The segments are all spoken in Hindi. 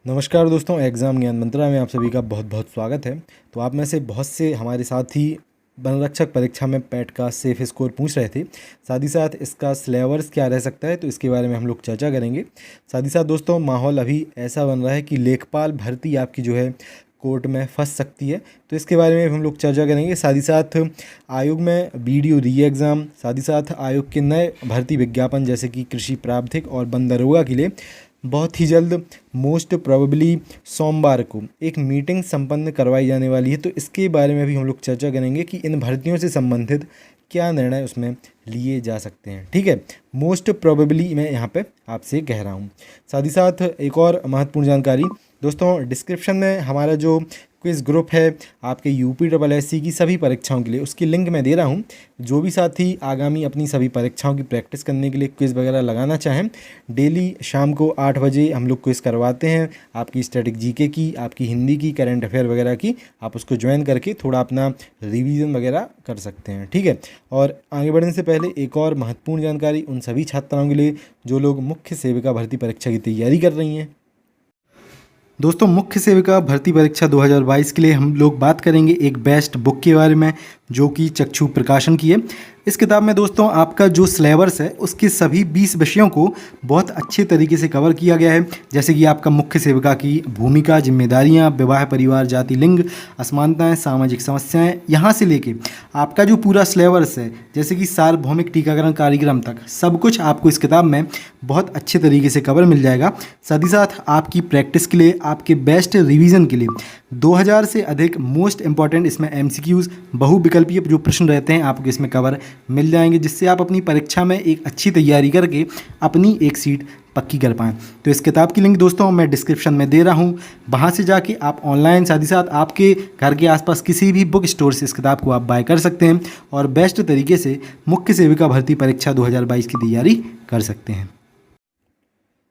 नमस्कार दोस्तों, एग्ज़ाम ज्ञान मंत्रा में आप सभी का बहुत बहुत स्वागत है। तो आप में से बहुत से हमारे साथी वन रक्षक परीक्षा में पैट का सेफ स्कोर पूछ रहे थे। साथ ही साथ इसका सिलेबस क्या रह सकता है, तो इसके बारे में हम लोग चर्चा करेंगे। साथ ही साथ दोस्तों, माहौल अभी ऐसा बन रहा है कि लेखपाल भर्ती आपकी जो है कोर्ट में फंस सकती है, तो इसके बारे में हम लोग चर्चा करेंगे। साथ ही साथ आयोग में वीडियो री एग्ज़ाम, साथ ही साथ आयोग के नए भर्ती विज्ञापन जैसे कि कृषि प्रावधिक और वन दरोगा के लिए बहुत ही जल्द मोस्ट प्रोबेबली सोमवार को एक मीटिंग संपन्न करवाई जाने वाली है। तो इसके बारे में भी हम लोग चर्चा करेंगे कि इन भर्तियों से संबंधित क्या निर्णय उसमें लिए जा सकते हैं। ठीक है, मोस्ट प्रोबेबली मैं यहाँ पे आपसे कह रहा हूँ। साथ ही साथ एक और महत्वपूर्ण जानकारी दोस्तों, डिस्क्रिप्शन में हमारा जो क्विज़ ग्रुप है आपके UPSSC की सभी परीक्षाओं के लिए, उसकी लिंक मैं दे रहा हूँ। जो भी साथी आगामी अपनी सभी परीक्षाओं की प्रैक्टिस करने के लिए क्विज़ वगैरह लगाना चाहें, डेली शाम को 8 बजे हम लोग क्विज़ करवाते हैं। आपकी स्टैटिक जीके की, आपकी हिंदी की, करंट अफेयर वगैरह की, आप उसको ज्वाइन करके थोड़ा अपना रिवीजन वगैरह कर सकते हैं। ठीक है, और आगे बढ़ने से पहले एक और महत्वपूर्ण जानकारी उन सभी छात्राओं के लिए जो लोग मुख्य सेविका भर्ती परीक्षा की तैयारी कर रही हैं। दोस्तों, मुख्य सेविका भर्ती परीक्षा 2022 के लिए हम लोग बात करेंगे एक बेस्ट बुक के बारे में जो कि चक्षु प्रकाशन की है। इस किताब में दोस्तों आपका जो सिलेबस है उसके सभी 20 विषयों को बहुत अच्छे तरीके से कवर किया गया है। जैसे कि आपका मुख्य सेविका की भूमिका, जिम्मेदारियां, विवाह, परिवार, जाति, लिंग, असमानताएं, सामाजिक समस्याएं, यहाँ से लेके आपका जो पूरा सिलेबस है जैसे कि सार्वभौमिक टीकाकरण कार्यक्रम तक सब कुछ आपको इस किताब में बहुत अच्छे तरीके से कवर मिल जाएगा। साथ ही साथ आपकी प्रैक्टिस के लिए, आपके बेस्ट रिवीजन के लिए 2000 से अधिक मोस्ट इंपॉर्टेंट इसमें MCQs, बहुविकल्पीय जो प्रश्न रहते हैं आपको इसमें कवर मिल जाएंगे, जिससे आप अपनी परीक्षा में एक अच्छी तैयारी करके अपनी एक सीट पक्की कर पाएँ। तो इस किताब की लिंक दोस्तों मैं डिस्क्रिप्शन में दे रहा हूँ, वहाँ से जाके आप ऑनलाइन, साथ ही साथ आपके घर के आसपास किसी भी बुक स्टोर से इस किताब को आप बाय कर सकते हैं और बेस्ट तरीके से मुख्य सेविका भर्ती परीक्षा 2022 की तैयारी कर सकते हैं।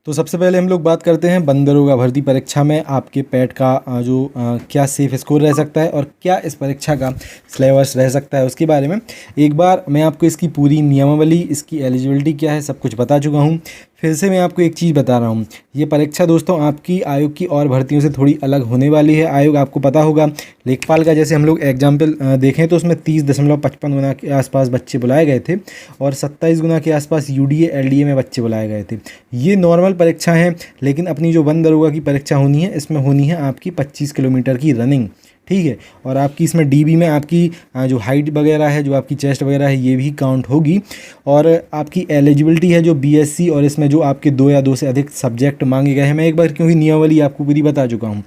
तो सबसे पहले हम लोग बात करते हैं वन दरोगा भर्ती परीक्षा में आपके पैट का क्या सेफ स्कोर रह सकता है और क्या इस परीक्षा का सिलेबस रह सकता है उसके बारे में। एक बार मैं आपको इसकी पूरी नियमावली, इसकी एलिजिबिलिटी क्या है, सब कुछ बता चुका हूँ। फिर से मैं आपको एक चीज़ बता रहा हूँ, ये परीक्षा दोस्तों आपकी आयोग की और भर्तियों से थोड़ी अलग होने वाली है। आयोग आपको पता होगा लेखपाल का जैसे हम लोग एग्जाम्पल देखें तो उसमें 30.55 गुना के आसपास बच्चे बुलाए गए थे और 27 गुना के आसपास UDA LDA में बच्चे बुलाए गए थे। ये नॉर्मल परीक्षा है, लेकिन अपनी जो वन दरोगा की परीक्षा होनी है इसमें होनी है आपकी 25 किलोमीटर की रनिंग। ठीक है, और आपकी इसमें DB में आपकी जो हाइट वगैरह है, जो आपकी चेस्ट वगैरह है, ये भी काउंट होगी। और आपकी एलिजिबिलिटी है जो BSc, और इसमें जो आपके 2 या 2 से अधिक सब्जेक्ट मांगे गए हैं, मैं एक बार क्योंकि नियमावली आपको पूरी बता चुका हूँ,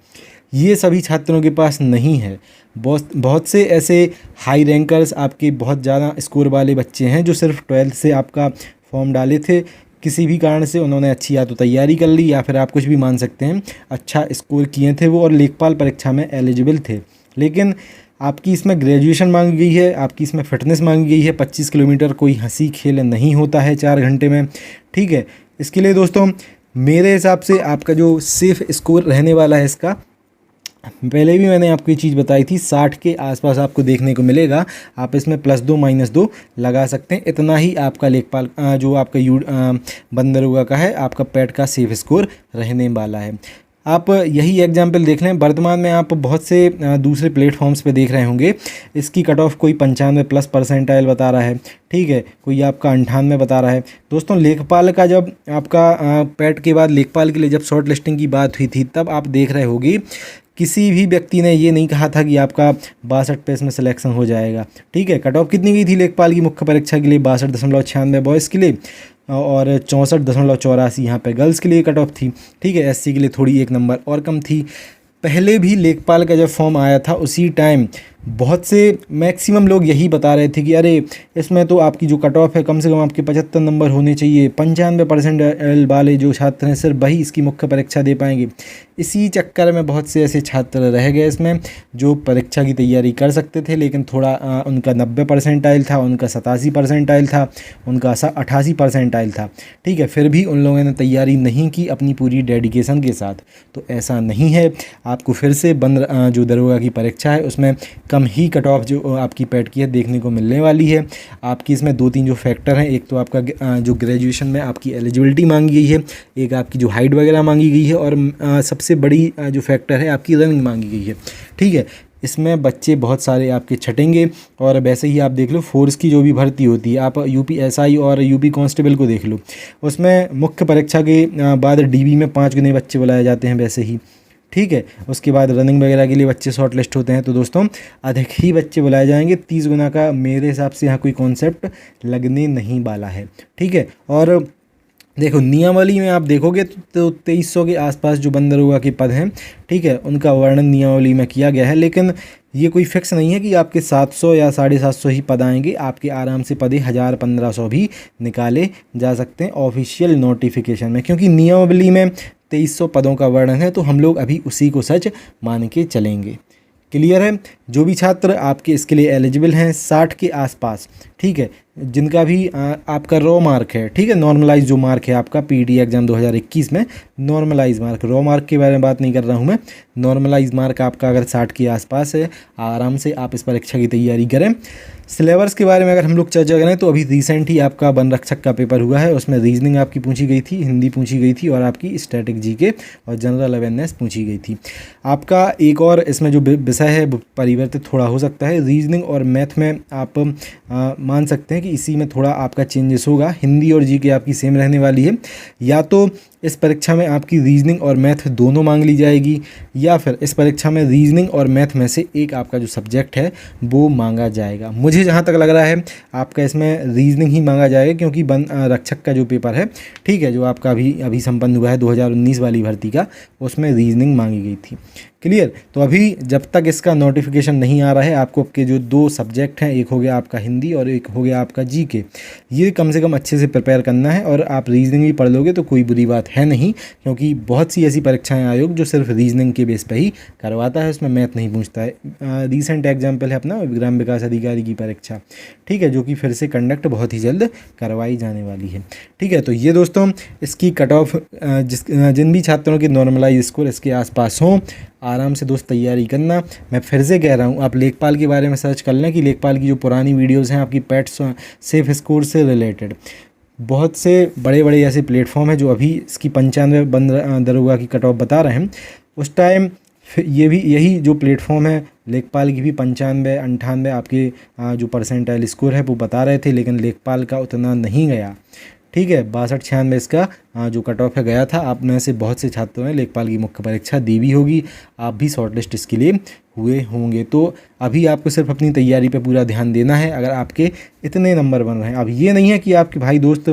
ये सभी छात्रों के पास नहीं है। बहुत से ऐसे हाई रैंकर्स, आपके बहुत ज़्यादा स्कोर वाले बच्चे हैं जो सिर्फ 12th से आपका फॉर्म डाले थे, किसी भी कारण से उन्होंने अच्छी या तो तैयारी कर ली या फिर आप कुछ भी मान सकते हैं, अच्छा स्कोर किए थे वो और लेखपाल परीक्षा में एलिजिबल थे। लेकिन आपकी इसमें ग्रेजुएशन मांगी गई है, आपकी इसमें फिटनेस मांगी गई है। 25 किलोमीटर कोई हंसी खेल नहीं होता है 4 घंटे में। ठीक है, इसके लिए दोस्तों मेरे हिसाब से आपका जो सेफ स्कोर रहने वाला है इसका, पहले भी मैंने आपको ये चीज़ बताई थी, 60 के आसपास आपको देखने को मिलेगा। आप इसमें +2 -2 लगा सकते हैं। इतना ही आपका लेखपाल जो आपका वन दरोगा का है, आपका पैट का सेफ स्कोर रहने वाला है। आप यही एग्जाम्पल देख लें, वर्तमान में आप बहुत से दूसरे प्लेटफॉर्म्स पे देख रहे होंगे, इसकी कट ऑफ कोई 95+ परसेंटाइल बता रहा है। ठीक है, कोई आपका 98 बता रहा है। दोस्तों, लेखपाल का जब आपका पैट के बाद लेखपाल के लिए जब शॉर्ट लिस्टिंग की बात हुई थी, तब आप देख रहे होगी किसी भी व्यक्ति ने ये नहीं कहा था कि आपका 62 पे इसमें सिलेक्शन हो जाएगा। ठीक है, कट ऑफ कितनी गई थी लेखपाल की मुख्य परीक्षा के लिए? 62.96 बॉयज़ के लिए और 64.84 यहाँ पे गर्ल्स के लिए कट ऑफ थी। ठीक है, SC के लिए थोड़ी 1 नंबर और कम थी। पहले भी लेखपाल का जब फॉर्म आया था उसी टाइम बहुत से मैक्सिमम लोग यही बता रहे थे कि अरे इसमें तो आपकी जो कट ऑफ है कम से कम आपके 75 नंबर होने चाहिए, 95% वाले जो छात्र हैं सिर्फ वही इसकी मुख्य परीक्षा दे पाएंगे। इसी चक्कर में बहुत से ऐसे छात्र रह गए इसमें जो परीक्षा की तैयारी कर सकते थे, लेकिन थोड़ा उनका 90 परसेंटाइल था, उनका 87 परसेंटाइल था, उनका 88 परसेंटाइल था। ठीक है, फिर भी उन लोगों ने तैयारी नहीं की अपनी पूरी डेडिकेशन के साथ। तो ऐसा नहीं है, आपको फिर से जो दरोगा की परीक्षा है उसमें कम ही कट ऑफ जो आपकी पैट की है देखने को मिलने वाली है। आपकी इसमें 2-3 जो फैक्टर हैं, एक तो आपका जो ग्रेजुएशन में आपकी एलिजिबिलिटी मांगी गई है, एक आपकी जो हाइट वगैरह मांगी गई है, और सबसे बड़ी जो फैक्टर है आपकी रनिंग मांगी गई है। ठीक है, इसमें बच्चे बहुत सारे आपके छटेंगे। और वैसे ही आप देख लो फोर्स की जो भी भर्ती होती है, आप यूपीएसआई और यूपी कांस्टेबल को देख लो, उसमें मुख्य परीक्षा के बाद डीबी में 5 गुने बच्चे बुलाए जाते हैं वैसे ही। ठीक है, उसके बाद रनिंग वगैरह के लिए बच्चे शॉर्ट लिस्ट होते हैं। तो दोस्तों अधिक ही बच्चे बुलाए जाएंगे, 30 गुना का मेरे हिसाब से यहाँ कोई कॉन्सेप्ट लगने नहीं वाला है। ठीक है, और देखो नियमावली में आप देखोगे तो 2300 के आसपास जो बंदरोगा के पद हैं, ठीक है, उनका वर्णन नियमावली में किया गया है। लेकिन ये कोई फिक्स नहीं है कि आपके 700 या 750 ही पद आएंगे, आपके आराम से पद 1000-1500 भी निकाले जा सकते हैं ऑफिशियल नोटिफिकेशन में, क्योंकि नियमावली में 2300 पदों का वर्णन है, तो हम लोग अभी उसी को सच मान के चलेंगे। क्लियर है? जो भी छात्र आपके इसके लिए एलिजिबल हैं 60 के आसपास, ठीक है, जिनका भी आपका रॉ मार्क है, ठीक है, नॉर्मलाइज जो मार्क है आपका पीटी एग्जाम 2021 में, नॉर्मलाइज मार्क, रॉ मार्क के बारे में बात नहीं कर रहा हूँ मैं, नॉर्मलाइज मार्क आपका अगर 60 के आसपास है, आराम से आप इस परीक्षा की तैयारी करें। सिलेबस के बारे में अगर हम लोग चर्चा करें तो अभी रिसेंट ही आपका वन रक्षक का पेपर हुआ है, उसमें रीजनिंग आपकी पूछी गई थी, हिंदी पूछी गई थी, और आपकी स्टैटिक जीके और जनरल अवेयरनेस पूछी गई थी। आपका एक और इसमें जो विषय है वो परिवर्तित थोड़ा हो सकता है, रीजनिंग और मैथ में आप मान सकते हैं कि इसी में थोड़ा आपका चेंजेस होगा। हिंदी और जीके आपकी सेम रहने वाली है, या तो इस परीक्षा में आपकी रीजनिंग और मैथ दोनों मांग ली जाएगी, या फिर इस परीक्षा में रीजनिंग और मैथ में से एक आपका जो सब्जेक्ट है वो मांगा जाएगा। मुझे जहाँ तक लग रहा है आपका इसमें रीजनिंग ही मांगा जाएगा, क्योंकि वन रक्षक का जो पेपर है, ठीक है, जो आपका अभी संपन्न हुआ है 2019 वाली भर्ती का, उसमें रीजनिंग मांगी गई थी। क्लियर? तो अभी जब तक इसका नोटिफिकेशन नहीं आ रहा है, आपको आपके जो 2 सब्जेक्ट हैं, एक हो गया आपका हिंदी और एक हो गया आपका जीके, ये कम से कम अच्छे से प्रिपेयर करना है। और आप रीजनिंग भी पढ़ लोगे तो कोई बुरी बात है नहीं, क्योंकि बहुत सी ऐसी परीक्षाएं आयोग जो सिर्फ रीजनिंग के बेस पे ही करवाता है, उसमें मैथ नहीं पूछता है। रिसेंट एग्जाम्पल है अपना ग्राम विकास अधिकारी की परीक्षा, ठीक है, जो कि फिर से कंडक्ट बहुत ही जल्द करवाई जाने वाली है। ठीक है, तो ये दोस्तों इसकी कट ऑफ जिन भी छात्रों के नॉर्मलाइज स्कोर इसके आसपास हों, आराम से दोस्त तैयारी करना। मैं फिर से कह रहा हूँ, आप लेखपाल के बारे में सर्च कर लें कि लेखपाल की जो पुरानी वीडियोज़ हैं आपकी पेट सेफ स्कोर से रिलेटेड, बहुत से बड़े बड़े ऐसे प्लेटफॉर्म हैं जो अभी इसकी 95 बंद दरोगा की कट ऑफ बता रहे हैं। उस टाइम यही जो प्लेटफॉर्म है लेखपाल की भी 95-98 आपके जो परसेंटाइल स्कोर है वो बता रहे थे, लेकिन लेखपाल का उतना नहीं गया। ठीक है, 62-96 इसका जो कट ऑफ है गया था। आप में से बहुत से छात्रों ने लेखपाल की मुख्य परीक्षा दी भी होगी, आप भी शॉर्ट लिस्ट इसके लिए हुए होंगे। तो अभी आपको सिर्फ अपनी तैयारी पे पूरा ध्यान देना है, अगर आपके इतने नंबर बन रहे हैं। अब ये नहीं है कि आपके भाई दोस्त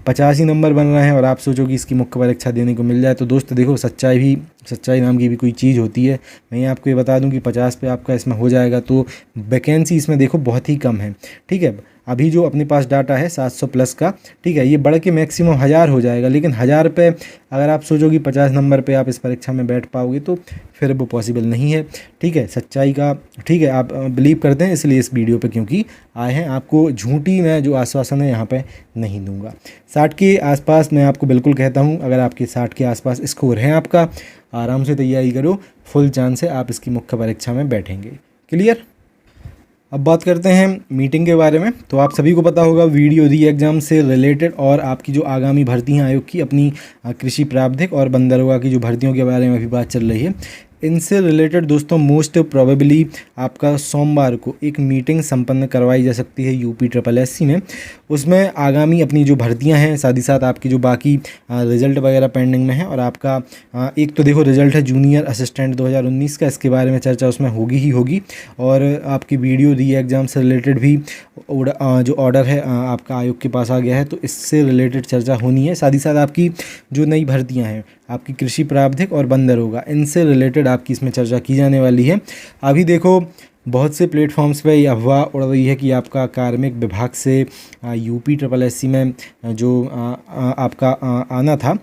85 नंबर बन रहे हैं और आप सोचो कि इसकी मुख्य परीक्षा देने को मिल जाए। तो दोस्त देखो, सच्चाई नाम की भी कोई चीज़ होती है। मैं आपको ये बता दूं कि 50 पे आपका इसमें हो जाएगा, तो वैकेंसी इसमें देखो बहुत ही कम है। ठीक है, अभी जो अपने पास डाटा है 700 प्लस का, ठीक है, ये बढ़ के मैक्सिमम 1000 हो जाएगा। लेकिन 1000 पे अगर आप सोचो कि 50 नंबर पे आप इस परीक्षा में बैठ पाओगे तो फिर वो पॉसिबल नहीं है। ठीक है, सच्चाई का, ठीक है, आप बिलीव करते हैं इसलिए इस वीडियो पे क्योंकि आए हैं। आपको झूठी मैं जो आश्वासन है यहाँ पे नहीं दूंगा। 60 के आसपास मैं आपको बिल्कुल कहता हूँ, अगर आपके 60 के आसपास स्कोर है आपका, आराम से तैयारी करो, फुल चांस है आप इसकी मुख्य परीक्षा में बैठेंगे। क्लियर? अब बात करते हैं मीटिंग के बारे में। तो आप सभी को पता होगा वीडियो री एग्ज़ाम से रिलेटेड और आपकी जो आगामी भर्ती हैं आयोग की, अपनी कृषि प्रावधिक और वन दरोगा की जो भर्तियों के बारे में अभी बात चल रही है, इनसे रिलेटेड दोस्तों मोस्ट प्रोबेबली आपका सोमवार को एक मीटिंग संपन्न करवाई जा सकती है UPSSC में। उसमें आगामी अपनी जो भर्तियां हैं, साथ ही साथ आपकी जो बाकी रिजल्ट वगैरह पेंडिंग में है, और आपका एक तो देखो रिजल्ट है जूनियर असिस्टेंट 2019 का, इसके बारे में चर्चा उसमें होगी ही होगी। और आपकी वीडियो री एग्ज़ाम से रिलेटेड भी जो ऑर्डर है आपका आयोग के पास आ गया है, तो इससे रिलेटेड चर्चा होनी है। साथ ही साथ आपकी जो नई भर्तियाँ हैं, आपकी कृषि प्रावधिक और वन दरोगा, इनसे रिलेटेड आपकी इसमें चर्चा की जाने वाली है। अभी देखो बहुत से प्लेटफॉर्म्स पे ये अफवाह उड़ रही है कि आपका कार्मिक विभाग से UPSSC में जो आपका आना था,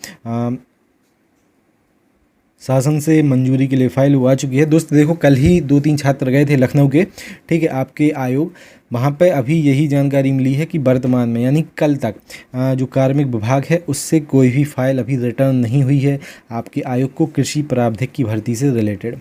शासन से मंजूरी के लिए फाइल आ चुकी है। दोस्त देखो, कल ही 2-3 छात्र गए थे लखनऊ के, ठीक है, आपके आयोग वहाँ पे अभी यही जानकारी मिली है कि वर्तमान में यानी कल तक जो कार्मिक विभाग है उससे कोई भी फाइल अभी रिटर्न नहीं हुई है आपके आयोग को कृषि प्रावधिक की भर्ती से रिलेटेड।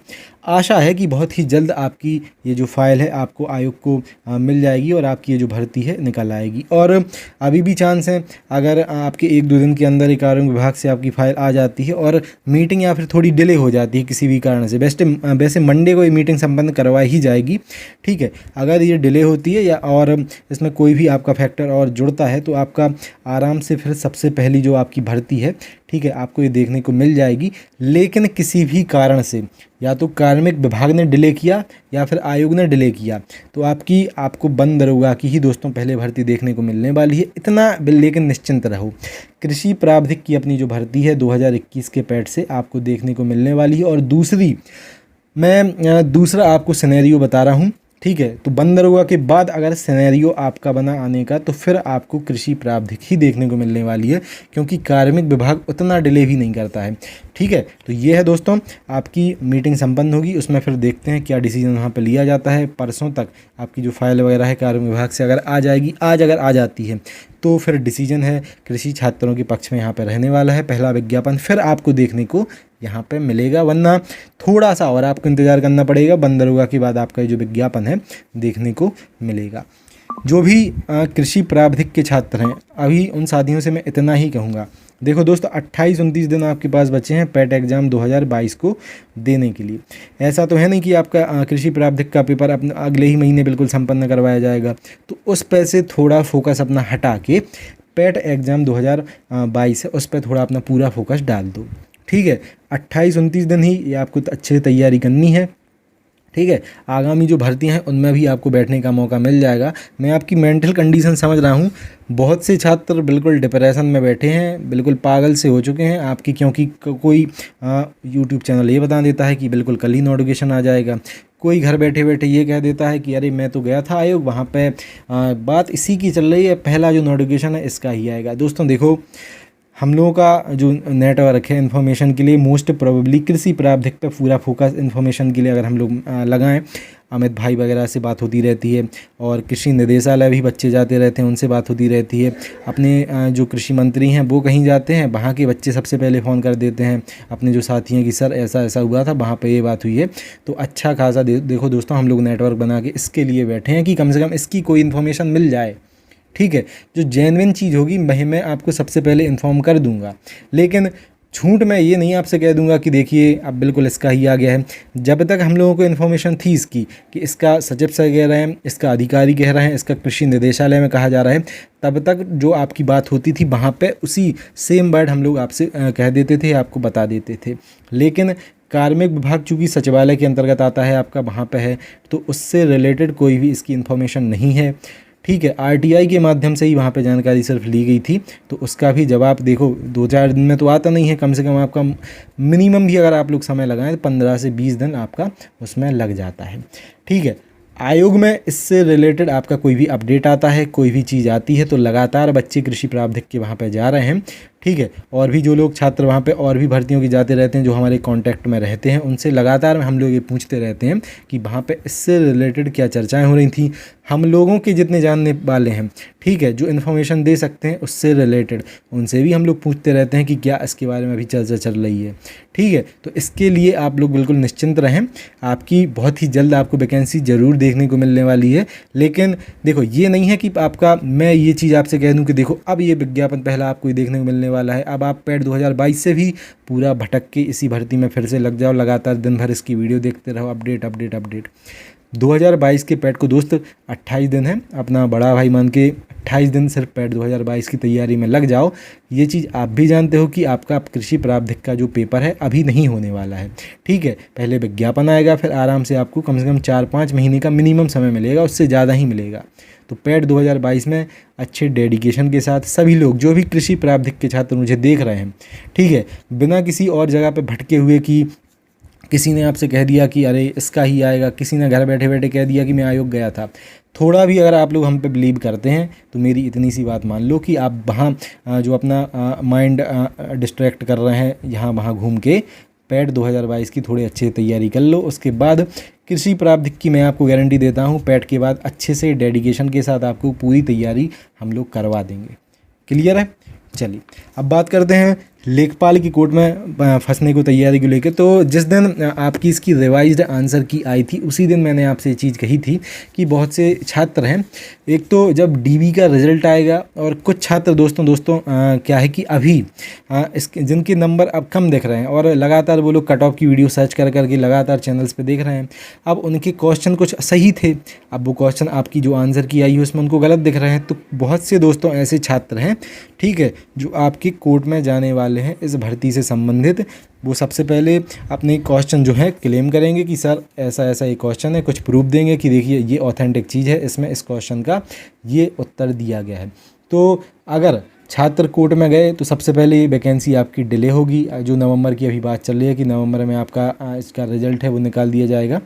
आशा है कि बहुत ही जल्द आपकी ये जो फाइल है आपको आयोग को मिल जाएगी और आपकी ये जो भर्ती है निकल आएगी। और अभी भी चांस है, अगर आपके 1-2 दिन के अंदर एक कार्मिक विभाग से आपकी फाइल आ जाती है और मीटिंग या फिर थोड़ी डिले हो जाती है किसी भी कारण से, वैसे मंडे को ये मीटिंग संपन्न करवाई ही जाएगी, ठीक है। अगर ये डिले होती है या और इसमें कोई भी आपका फैक्टर और जुड़ता है तो आपका आराम से फिर सबसे पहली जो आपकी भर्ती है, ठीक है, आपको ये देखने को मिल जाएगी। लेकिन किसी भी कारण से या तो कार्मिक विभाग ने डिले किया या फिर आयोग ने डिले किया तो आपको बंद दरोगा की ही दोस्तों पहले भर्ती देखने को मिलने वाली है। इतना लेकिन निश्चिंत रहो, कृषि प्रावधिक की अपनी जो भर्ती है 2021 के पैड से आपको देखने को मिलने वाली है। और मैं दूसरा आपको सिनेरियो बता रहा हूँ, ठीक है। तो बंद दरोगा के बाद अगर सिनेरियो आपका बना आने का तो फिर आपको कृषि प्रावधिक ही देखने को मिलने वाली है, क्योंकि कार्मिक विभाग उतना डिले भी नहीं करता है, ठीक है। तो ये है दोस्तों, आपकी मीटिंग संपन्न होगी, उसमें फिर देखते हैं क्या डिसीजन वहाँ पे लिया जाता है। परसों तक आपकी जो फाइल वगैरह है कार्मिक विभाग से अगर आ जाएगी, आज अगर आ जाती है तो फिर डिसीजन है कृषि छात्रों के पक्ष में यहाँ पे रहने वाला है। पहला विज्ञापन फिर आपको देखने को यहाँ पे मिलेगा, वरना थोड़ा सा और आपको इंतज़ार करना पड़ेगा। बंद दरोगा के बाद आपका जो विज्ञापन है देखने को मिलेगा। जो भी कृषि प्रावधिक के छात्र हैं, अभी उन साथियों से मैं इतना ही कहूँगा, देखो दोस्तों 28-29 दिन आपके पास बचे हैं पैट एग्ज़ाम 2022 को देने के लिए। ऐसा तो है नहीं कि आपका कृषि प्रावधिक का पेपर अपने अगले ही महीने बिल्कुल संपन्न करवाया जाएगा, तो उस पर से थोड़ा फोकस अपना हटा के पैट एग्ज़ाम 2022 है उस पर थोड़ा अपना पूरा फोकस डाल दो, ठीक है। 28-29 दिन ही ये आपको अच्छे से तैयारी करनी है, ठीक है। आगामी जो भर्तियां हैं उनमें भी आपको बैठने का मौका मिल जाएगा। मैं आपकी मेंटल कंडीशन समझ रहा हूँ, बहुत से छात्र बिल्कुल डिप्रेशन में बैठे हैं, बिल्कुल पागल से हो चुके हैं आपकी, क्योंकि कोई यूट्यूब चैनल ये बता देता है कि बिल्कुल कल ही नोटिफिकेशन आ जाएगा, कोई घर बैठे बैठे ये कह देता है कि अरे मैं तो गया था आयोग, वहाँ पे बात इसी की चल रही है, पहला जो नोटिफिकेशन है इसका ही आएगा। दोस्तों देखो, हम लोगों का जो नेटवर्क है इन्फॉर्मेशन के लिए मोस्ट प्रोबेबली कृषि प्रावधिक पे पूरा फोकस इन्फॉर्मेशन के लिए अगर हम लोग लगाएं, अमित भाई वगैरह से बात होती रहती है, और कृषि निदेशालय भी बच्चे जाते रहते हैं, उनसे बात होती रहती है। अपने जो कृषि मंत्री हैं वो कहीं जाते हैं, वहाँ के बच्चे सबसे पहले फ़ोन कर देते हैं अपने जो साथी हैं कि सर ऐसा ऐसा हुआ था, वहाँ पे ये बात हुई है। तो अच्छा खासा देखो दोस्तों, हम लोग नेटवर्क बना के इसके लिए बैठे हैं कि कम से कम इसकी कोई इन्फॉर्मेशन मिल जाए, ठीक है। जो जेन्युइन चीज़ होगी वही मैं आपको सबसे पहले इन्फॉर्म कर दूंगा, लेकिन झूठ मैं ये नहीं आपसे कह दूंगा कि देखिए अब बिल्कुल इसका ही आ गया है। जब तक हम लोगों को इन्फॉर्मेशन थी इसकी कि इसका सचिव से कह रहे हैं, इसका अधिकारी कह रहे हैं, इसका कृषि निदेशालय में कहा जा रहा है, तब तक जो आपकी बात होती थी वहाँ पे उसी सेम वर्ड हम लोग आपसे कह देते थे, आपको बता देते थे। लेकिन कार्मिक विभाग चूँकि सचिवालय के अंतर्गत आता है आपका, वहाँ पे है, तो उससे रिलेटेड कोई भी इसकी इन्फॉर्मेशन नहीं है, ठीक है। आरटीआई के माध्यम से ही वहाँ पे जानकारी सिर्फ ली गई थी, तो उसका भी जवाब देखो 2-4 दिन में तो आता नहीं है, कम से कम आपका मिनिमम भी अगर आप लोग समय लगाएं तो 15 से 20 दिन आपका उसमें लग जाता है, ठीक है। आयोग में इससे रिलेटेड आपका कोई भी अपडेट आता है, कोई भी चीज़ आती है, तो लगातार बच्चे कृषि प्रावधिक के वहाँ पे जा रहे हैं, ठीक है। और भी जो लोग छात्र वहाँ पे और भी भर्तियों की जाते रहते हैं, जो हमारे कांटेक्ट में रहते हैं, उनसे लगातार हम लोग ये पूछते रहते हैं कि वहाँ पे इससे रिलेटेड क्या चर्चाएं हो रही थी। हम लोगों के जितने जानने वाले हैं, ठीक है, जो इन्फॉर्मेशन दे सकते हैं उससे रिलेटेड, उनसे भी हम लोग पूछते रहते हैं कि क्या इसके बारे में अभी चर्चा चल रही है, ठीक है। तो इसके लिए आप लोग बिल्कुल निश्चिंत रहें, आपकी बहुत ही जल्द आपको वैकेंसी ज़रूर देखने को मिलने वाली है। लेकिन देखो, ये नहीं है कि आपका मैं ये चीज़ आपसे कह दूँ कि देखो अब ये विज्ञापन पहला आपको देखने को मिलने वाला है, अब आप पैट 2022 से भी पूरा भटक के इसी भर्ती में फिर से लग जाओ, लगातार दिन भर इसकी वीडियो देखते रहो, अपडेट अपडेट अपडेट। 2022 के पैट को दोस्त 28 दिन है, अपना बड़ा भाई मान के 28 दिन सिर्फ पैट 2022 की तैयारी में लग जाओ। ये चीज़ आप भी जानते हो कि आपका कृषि प्रावधिक का जो पेपर है अभी नहीं होने वाला है, ठीक है। पहले विज्ञापन आएगा, फिर आराम से आपको कम से कम 4-5 महीने का मिनिमम समय मिलेगा, उससे ज़्यादा ही मिलेगा। तो पैट 2022 में अच्छे डेडिकेशन के साथ सभी लोग जो भी कृषि प्रावधिक के छात्र मुझे देख रहे हैं, ठीक है, बिना किसी और जगह पे भटके हुए कि किसी ने आपसे कह दिया कि अरे इसका ही आएगा, किसी ने घर बैठे बैठे कह दिया कि मैं आयोग गया था, थोड़ा भी अगर आप लोग हम पे बिलीव करते हैं तो मेरी इतनी सी बात मान लो कि आप वहाँ जो अपना माइंड डिस्ट्रैक्ट कर रहे हैं यहाँ वहाँ घूम के, पैट 2022 की थोड़ी अच्छी तैयारी कर लो। उसके बाद कृषि प्रावधिक की मैं आपको गारंटी देता हूँ, पैट के बाद अच्छे से डेडिकेशन के साथ आपको पूरी तैयारी हम लोग करवा देंगे। क्लियर है? चलिए अब बात करते हैं लेखपाल की कोर्ट में फंसने को तैयारी को लेकर। तो जिस दिन आपकी इसकी रिवाइज्ड आंसर की आई थी उसी दिन मैंने आपसे ये चीज़ कही थी कि बहुत से छात्र हैं, एक तो जब डीबी का रिजल्ट आएगा और कुछ छात्र दोस्तों क्या है कि अभी इसके जिनके नंबर अब कम दिख रहे हैं और लगातार वो लोग कट ऑफ की वीडियो सर्च कर करके लगातार चैनल्स पे देख रहे हैं, अब उनके क्वेश्चन कुछ सही थे, अब वो क्वेश्चन आपकी जो आंसर की आई है उसमें उनको गलत दिख रहे हैं। तो बहुत से दोस्तों ऐसे छात्र हैं, ठीक है, जो आपकी कोर्ट में जाने वाले हैं इस भर्ती से संबंधित। वो सबसे पहले अपने क्वेश्चन जो है क्लेम करेंगे कि सर ऐसा ऐसा ये क्वेश्चन है, कुछ प्रूफ देंगे कि देखिए ये ऑथेंटिक चीज़ है, इसमें इस क्वेश्चन का ये उत्तर दिया गया है। तो अगर छात्र कोर्ट में गए तो सबसे पहले वैकेंसी आपकी डिले होगी। जो नवंबर की अभी बात चल रही है कि नवंबर में आपका इसका रिजल्ट है वो निकाल दिया जाएगा,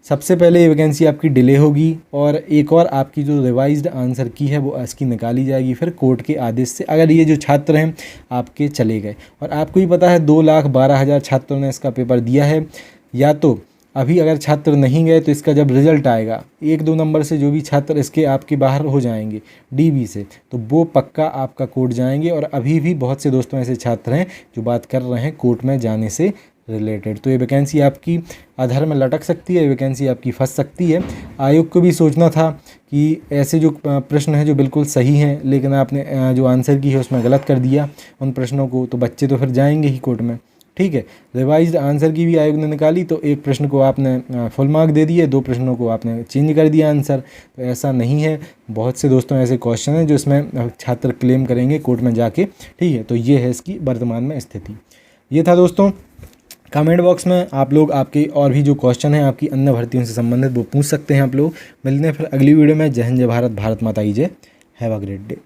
सबसे पहले ये वैकेंसी आपकी डिले होगी और एक और आपकी जो रिवाइज्ड आंसर की है वो इसकी निकाली जाएगी फिर कोर्ट के आदेश से, अगर ये जो छात्र हैं आपके चले गए। और आपको ही पता है 2,12,000 छात्रों ने इसका पेपर दिया है। या तो अभी अगर छात्र नहीं गए तो इसका जब रिज़ल्ट आएगा 1-2 नंबर से जो भी छात्र इसके आपके बाहर हो जाएंगे डीबी से, तो वो पक्का आपका कोर्ट जाएंगे। और अभी भी बहुत से दोस्तों ऐसे छात्र हैं जो बात कर रहे हैं कोर्ट में जाने से रिलेटेड। तो ये वैकेंसी आपकी आधार में लटक सकती है, ये वैकेंसी आपकी फंस सकती है। आयोग को भी सोचना था कि ऐसे जो प्रश्न हैं जो बिल्कुल सही हैं लेकिन आपने जो आंसर की है उसमें गलत कर दिया उन प्रश्नों को, तो बच्चे तो फिर जाएंगे ही कोर्ट में। ठीक है, रिवाइज्ड आंसर की भी आयोग ने निकाली तो एक प्रश्न को आपने फुल मार्क दे दिए, 2 प्रश्नों को आपने चेंज कर दिया आंसर। तो ऐसा नहीं है, बहुत से दोस्तों ऐसे क्वेश्चन हैं जो इसमें छात्र क्लेम करेंगे कोर्ट में जाके। ठीक है, तो ये है इसकी वर्तमान में स्थिति। ये था दोस्तों। कमेंट बॉक्स में आप लोग आपके और भी जो क्वेश्चन हैं आपकी अन्य भर्तियों से संबंधित वो पूछ सकते हैं आप लोग। मिलते हैं फिर अगली वीडियो में। जय हिंद, जय भारत, भारत माता की जय। Have a great day.